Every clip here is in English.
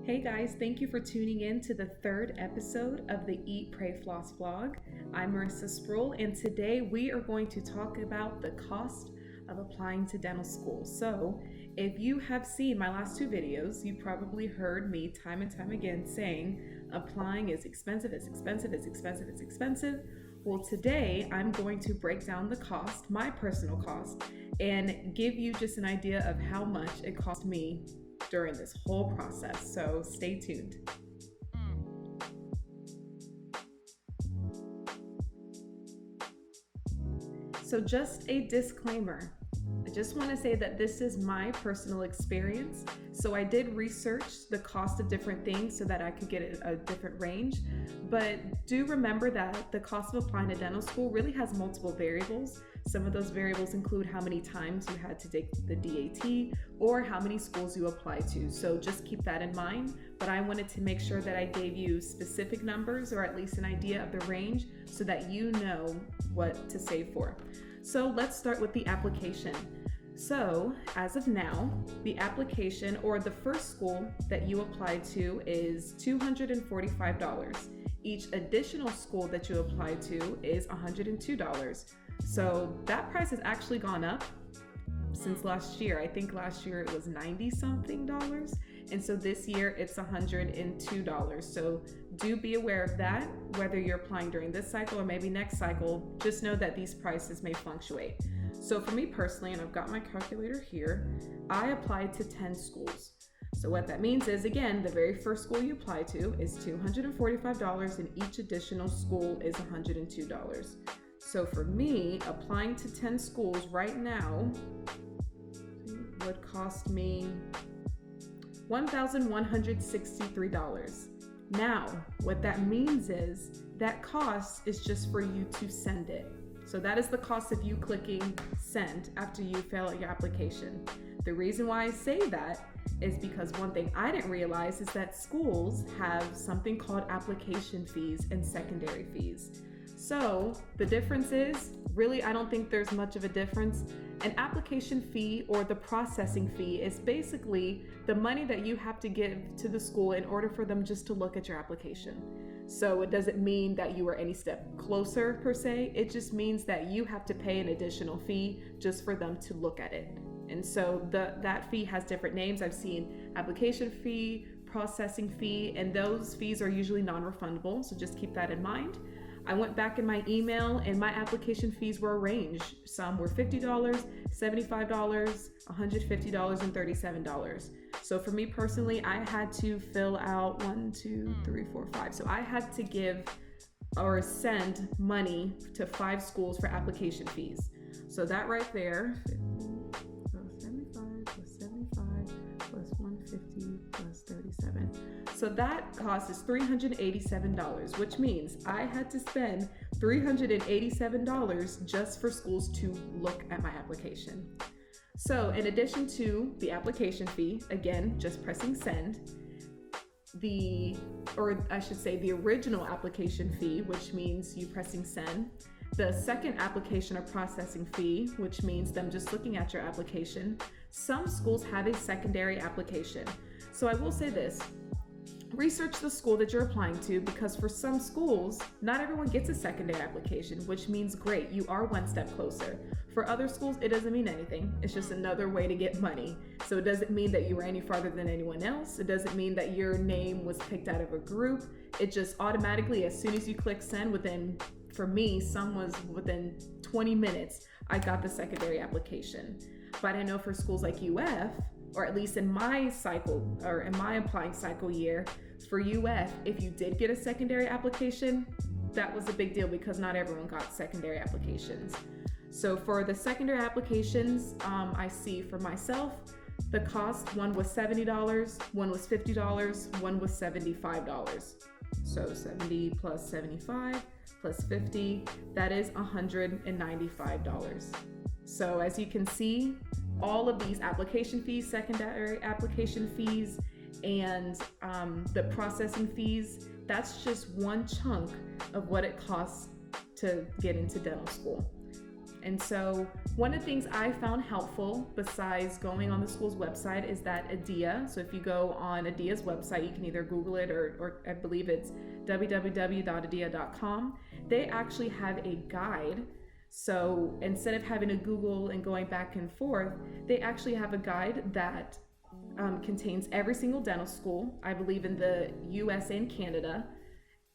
Hey guys, thank you for tuning in to the third episode of the Eat, Pray, Floss vlog. I'm Marissa Sproul, and today we are going to talk about the cost of applying to dental school. So if you have seen my last two videos, you probably heard me time and time again saying applying is expensive, it's expensive, it's expensive, it's expensive. Well, today I'm going to break down the cost, my personal cost, and give you just an idea of how much it cost me during this whole process. So stay tuned. So just a disclaimer. I just want to say that this is my personal experience. So I did research the cost of different things so that I could get a different range. But do remember that the cost of applying to dental school really has multiple variables. Some of those variables include how many times you had to take the DAT or how many schools you apply to. So just keep that in mind. But I wanted to make sure that I gave you specific numbers or at least an idea of the range so that you know what to save for. So let's start with the application. So as of now, the application or the first school that you apply to is $245. Each additional school that you apply to is $102. So that price has actually gone up since last year. I think last year it was 90 something dollars. And so this year it's $102. So do be aware of that, whether you're applying during this cycle or maybe next cycle. Just know that these prices may fluctuate. So for me personally, and I've got my calculator here, I applied to 10 schools. So what that means is, again, the very first school you apply to is $245 and each additional school is $102. So for me, applying to 10 schools right now would cost me $1,163. Now, what that means is that cost is just for you to send it. So that is the cost of you clicking send after you fill out your application. The reason why I say that is because one thing I didn't realize is that schools have something called application fees and secondary fees. So the difference is, really, I don't think there's much of a difference. An application fee or the processing fee is basically the money that you have to give to the school in order for them just to look at your application. So it doesn't mean that you are any step closer per se. It just means that you have to pay an additional fee just for them to look at it. And so that fee has different names. I've seen application fee, processing fee, and those fees are usually non-refundable. So just keep that in mind. I went back in my email and my application fees were a range. Some were $50, $75, $150, and $37. So for me personally, I had to fill out 1, 2, 3, 4, 5. So I had to give or send money to 5 schools for application fees. So that right there, 75 plus 75 plus 150 plus 37. So that cost is $387, which means I had to spend $387 just for schools to look at my application. So in addition to the application fee, again, just pressing send, the original application fee, which means you pressing send, the second application or processing fee, which means them just looking at your application. Some schools have a secondary application. So I will say this, research the school that you're applying to, because for some schools, not everyone gets a secondary application, which means great, you are one step closer. For other schools, it doesn't mean anything. It's just another way to get money. So it doesn't mean that you were any farther than anyone else. It doesn't mean that your name was picked out of a group. It just automatically, as soon as you click send, for me, some was within 20 minutes, I got the secondary application. But I know for schools like UF, or at least in my cycle, or in my applying cycle year, for UF, if you did get a secondary application, that was a big deal because not everyone got secondary applications. So for the secondary applications, I see for myself, the cost, one was $70, one was $50, one was $75. So 70 plus 75 plus 50, that is $195. So as you can see, all of these application fees, secondary application fees, and the processing fees, that's just one chunk of what it costs to get into dental school. And so one of the things I found helpful besides going on the school's website is that ADEA, so if you go on ADEA's website, you can either Google it or I believe it's www.adea.com. They actually have a guide. So instead of having to Google and going back and forth, they actually have a guide that contains every single dental school, I believe in the US and Canada,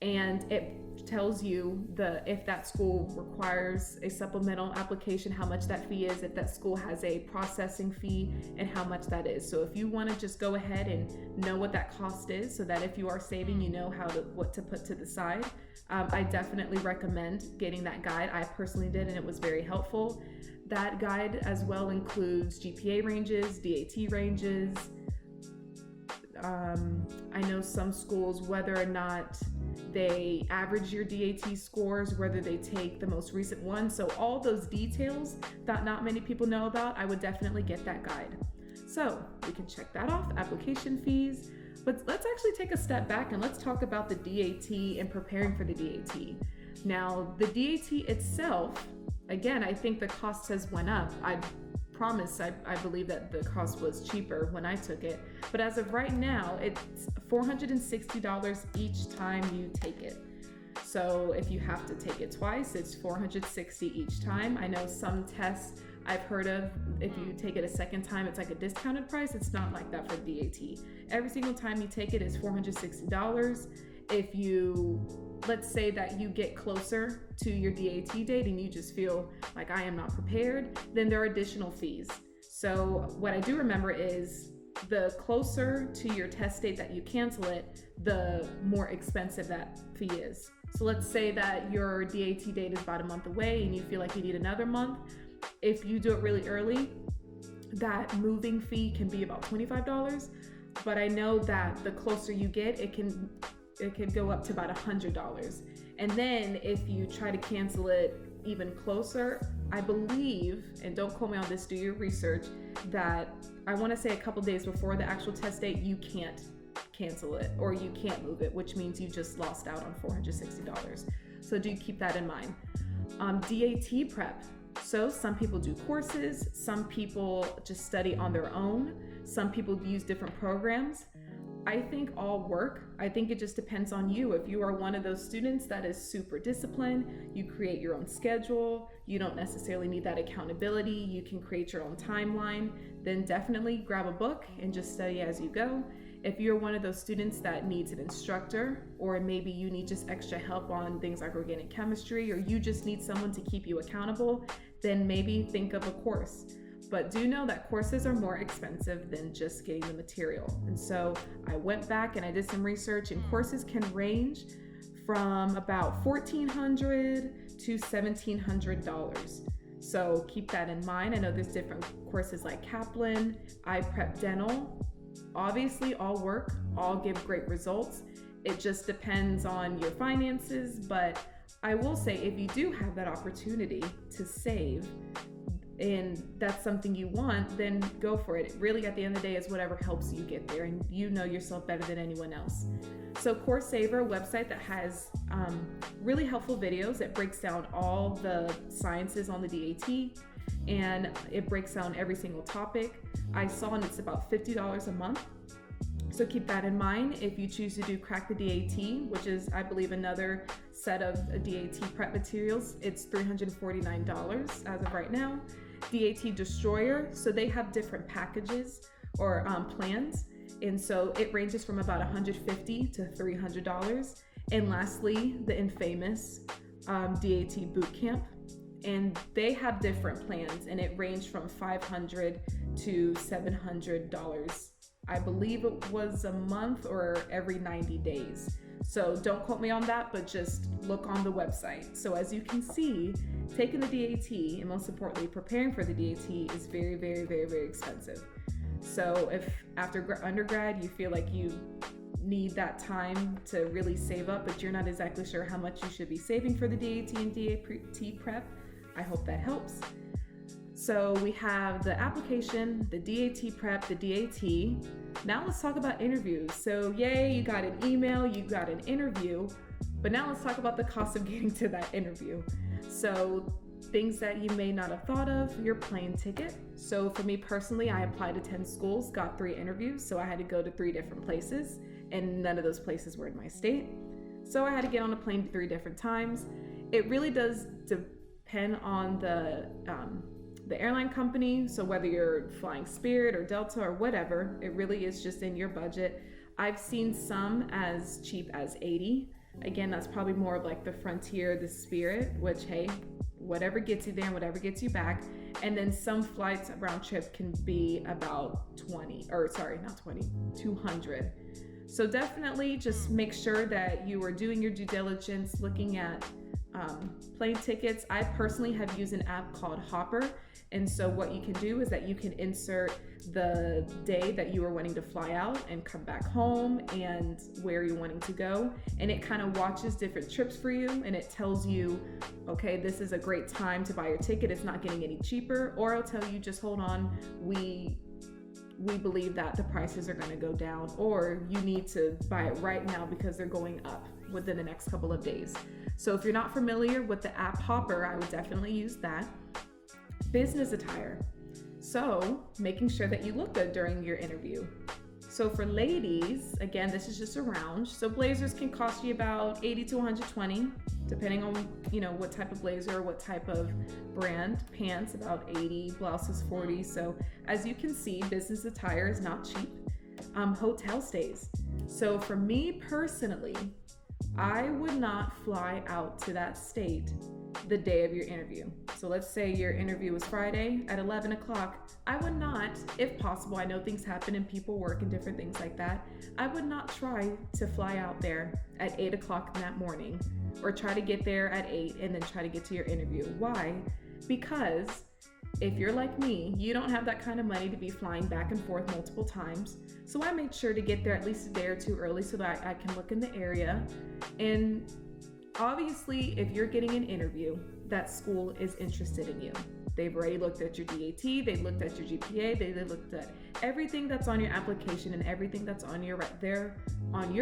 and it tells you if that school requires a supplemental application, how much that fee is, if that school has a processing fee, and how much that is. So if you want to just go ahead and know what that cost is, so that if you are saving, you know what to put to the side, I definitely recommend getting that guide. I personally did, and it was very helpful. That guide as well includes GPA ranges, DAT ranges. I know some schools, whether or not they average your DAT scores, whether they take the most recent one. So all those details that not many people know about, I would definitely get that guide. So we can check that off, application fees. But let's actually take a step back and let's talk about the DAT and preparing for the DAT. Now, the DAT itself, again, I think the cost has went up. I believe that the cost was cheaper when I took it. But as of right now, it's $460 each time you take it. So if you have to take it twice, it's $460 each time. I know some tests I've heard of, if you take it a second time, it's like a discounted price. It's not like that for DAT. Every single time you take it is $460. If you, let's say that you get closer to your DAT date and you just feel like I am not prepared, then there are additional fees. So what I do remember is the closer to your test date that you cancel it, the more expensive that fee is. So let's say that your DAT date is about a month away and you feel like you need another month. If you do it really early, that moving fee can be about $25. But I know that the closer you get, it can go up to about $100. And then if you try to cancel it even closer, I believe, and don't quote me on this, do your research, that I want to say a couple days before the actual test date, you can't cancel it or you can't move it, which means you just lost out on $460. So do keep that in mind. DAT Prep. So some people do courses, some people just study on their own, some people use different programs. I think all work. I think it just depends on you. If you are one of those students that is super disciplined, you create your own schedule, you don't necessarily need that accountability, you can create your own timeline, then definitely grab a book and just study as you go. If you're one of those students that needs an instructor, or maybe you need just extra help on things like organic chemistry, or you just need someone to keep you accountable, then maybe think of a course. But do know that courses are more expensive than just getting the material. And so I went back and I did some research, and courses can range from about $1,400 to $1,700. So keep that in mind. I know there's different courses like Kaplan, iPrep Dental. Obviously all work, all give great results. It just depends on your finances, but I will say if you do have that opportunity to save, and that's something you want, then go for it. Really, at the end of the day, is whatever helps you get there, and you know yourself better than anyone else. So CourseSaver, a website that has really helpful videos. It breaks down all the sciences on the DAT, and it breaks down every single topic. I saw, and it's about $50 a month. So keep that in mind. If you choose to do Crack the DAT, which is, I believe, another set of DAT prep materials, it's $349 as of right now. DAT Destroyer, so they have different packages or plans, and so it ranges from about $150 to $300. And lastly, the infamous DAT Bootcamp, and they have different plans, and it ranged from $500 to $700. I believe it was a month or every 90 days. So don't quote me on that, but just look on the website. So as you can see, taking the DAT, and most importantly, preparing for the DAT, is very, very, very, very expensive. So if after undergrad you feel like you need that time to really save up, but you're not exactly sure how much you should be saving for the DAT and DAT prep, I hope that helps. So we have the application, the DAT prep, the DAT. Now let's talk about interviews. So yay, you got an email, you got an interview, but now let's talk about the cost of getting to that interview. So Things that you may not have thought of, your plane ticket. So for me personally, I applied to 10 schools, got 3 interviews, so I had to go to 3 different places, and none of those places were in my state. So I had to get on a plane 3 different times. It really does depend on the airline company. So whether you're flying Spirit or Delta or whatever, it really is just in your budget. I've seen some as cheap as $80. Again, that's probably more of like the Frontier, the Spirit, which, hey, whatever gets you there and whatever gets you back. And then some flights round trip can be about 200. So definitely just make sure that you are doing your due diligence, looking at plane tickets. I personally have used an app called Hopper. And so what you can do is that you can insert the day that you are wanting to fly out and come back home and where you're wanting to go. And it kind of watches different trips for you, and it tells you, okay, this is a great time to buy your ticket. It's not getting any cheaper. Or I'll tell you, just hold on. We believe that the prices are going to go down, or you need to buy it right now because they're going up within the next couple of days. So if you're not familiar with the app Hopper, I would definitely use that. Business attire. So making sure that you look good during your interview. So for ladies, again, this is just a range. So blazers can cost you about $80 to $120, depending on what type of blazer or what type of brand. Pants about $80, blouses $40. So as you can see, business attire is not cheap. Hotel stays. So for me personally, I would not fly out to that state the day of your interview. So let's say your interview was Friday at 11 o'clock. I would not, if possible, I know things happen and people work and different things like that. I would not try to fly out there at 8 o'clock in that morning, or try to get there at 8 and then try to get to your interview. Why? Because if you're like me, you don't have that kind of money to be flying back and forth multiple times. So I made sure to get there at least a day or 2 early so that I can look in the area. And obviously, if you're getting an interview, that school is interested in you. They've already looked at your DAT, they've looked at your GPA, they looked at everything that's on your application and everything that's on your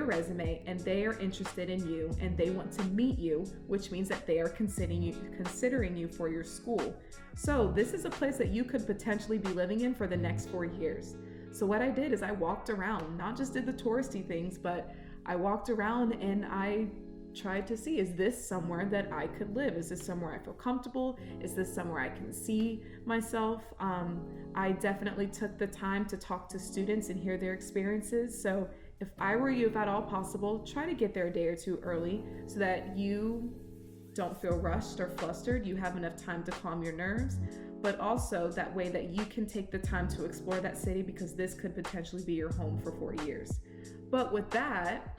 resume, and they are interested in you and they want to meet you, which means that they are considering you for your school. So this is a place that you could potentially be living in for the next 4 years. So what I did is I walked around, not just did the touristy things, but I walked around and I tried to see, is this somewhere that I could live? Is this somewhere I feel comfortable? Is this somewhere I can see myself? I definitely took the time to talk to students and hear their experiences. So if I were you, if at all possible, try to get there a day or 2 early so that you don't feel rushed or flustered. You have enough time to calm your nerves, but also that way that you can take the time to explore that city, because this could potentially be your home for 4 years. But with that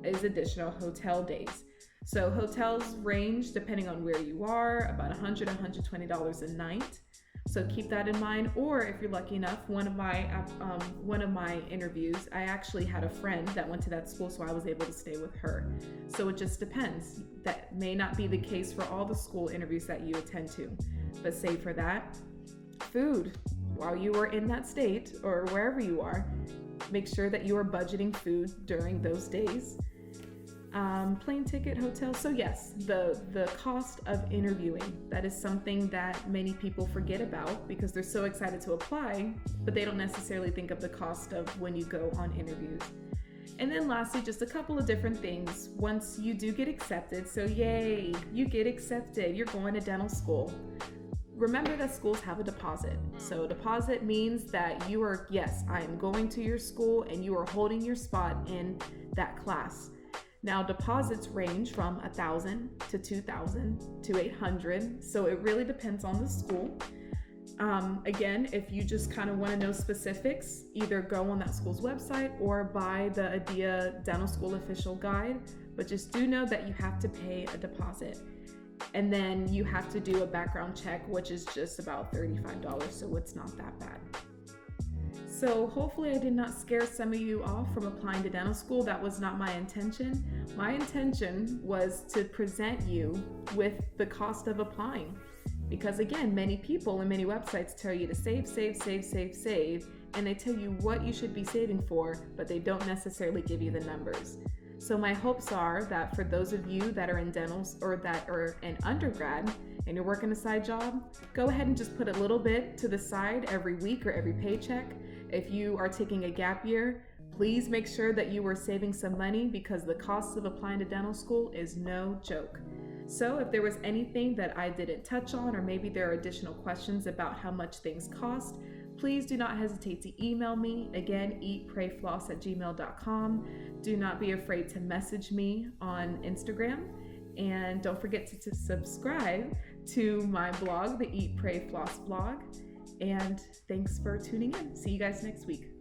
is additional hotel days. So hotels range, depending on where you are, about $100 to $120 a night. So keep that in mind. Or if you're lucky enough, one of my interviews, I actually had a friend that went to that school, so I was able to stay with her. So it just depends. That may not be the case for all the school interviews that you attend to. But save for that, food. While you are in that state or wherever you are, make sure that you are budgeting food during those days. Plane ticket, hotel. So yes, the cost of interviewing, that is something that many people forget about because they're so excited to apply, but they don't necessarily think of the cost of when you go on interviews. And then lastly, just a couple of different things. Once you do get accepted, so yay, you get accepted, you're going to dental school. Remember that schools have a deposit. So deposit means that you are, yes, I am going to your school and you are holding your spot in that class. Now deposits range from $1,000 to $2,000 to $800. So it really depends on the school. Again, if you just kind of want to know specifics, either go on that school's website or buy the ADIA Dental School official guide. But just do know that you have to pay a deposit. And then you have to do a background check, which is just about $35, so it's not that bad. So hopefully I did not scare some of you off from applying to dental school. That was not my intention. My intention was to present you with the cost of applying. Because again, many people and many websites tell you to save, and they tell you what you should be saving for, but they don't necessarily give you the numbers. So my hopes are that for those of you that are in dentals or that are in undergrad, and you're working a side job, go ahead and just put a little bit to the side every week or every paycheck. If you are taking a gap year, please make sure that you are saving some money because the cost of applying to dental school is no joke. So if there was anything that I didn't touch on, or maybe there are additional questions about how much things cost, please do not hesitate to email me. Again, eatprayfloss@gmail.com. Do not be afraid to message me on Instagram. And don't forget to subscribe to my blog, the Eat, Pray, Floss blog. And thanks for tuning in. See you guys next week.